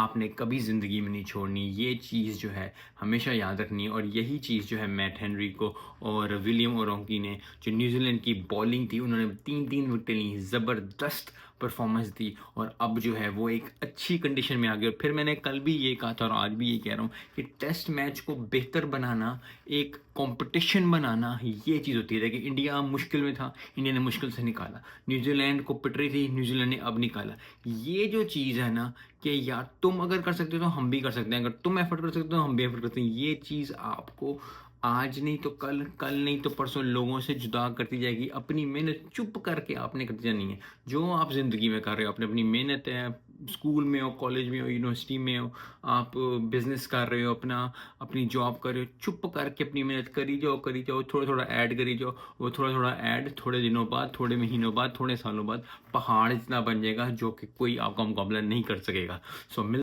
आपने कभी ज़िंदगी में नहीं छोड़नी। ये चीज़ जो है हमेशा याद रखनी है और यही चीज़ जो है मैट हेनरी को और विलियम ओरोंकी ने, जो न्यूज़ीलैंड की बॉलिंग थी, उन्होंने 3-3 विकेटें ली, ज़बरदस्त परफॉर्मेंस दी और अब जो है वो एक अच्छी कंडीशन में आ गए। और फिर मैंने कल भी ये कहा था और आज भी ये कह रहा हूँ कि टेस्ट मैच को बेहतर बनाना, एक कॉम्पिटिशन बनाना, ये चीज़ होती है। देखिए इंडिया मुश्किल में था, इंडिया ने मुश्किल से निकाला। न्यूज़ीलैंड को पिट रही थी, न्यूज़ीलैंड ने अब निकाला। ये जो चीज़ है ना, कि यार तुम अगर कर सकते हो तो हम भी कर सकते हैं, अगर तुम एफर्ट कर सकते हो तो हम भी एफर्ट करते हैं, ये चीज़ आपको आज नहीं तो कल, कल नहीं तो परसों लोगों से जुदा करती जाएगी। अपनी मेहनत चुप करके आपने करती जानी है। जो आप ज़िंदगी में कर रहे हो, अपनी मेहनत है, स्कूल में हो, कॉलेज में हो, यूनिवर्सिटी में हो, आप बिजनेस कर रहे हो, अपनी जॉब कर रहे हो, चुप करके अपनी मेहनत करी जाओ, थोड़ा थोड़ा ऐड करी जाओ। वो थोड़ा थोड़ा ऐड थोड़े दिनों बाद, थोड़े महीनों बाद, थोड़े सालों बाद पहाड़ इतना बन जाएगा जो कि कोई आपका मुकाबला नहीं कर सकेगा। सो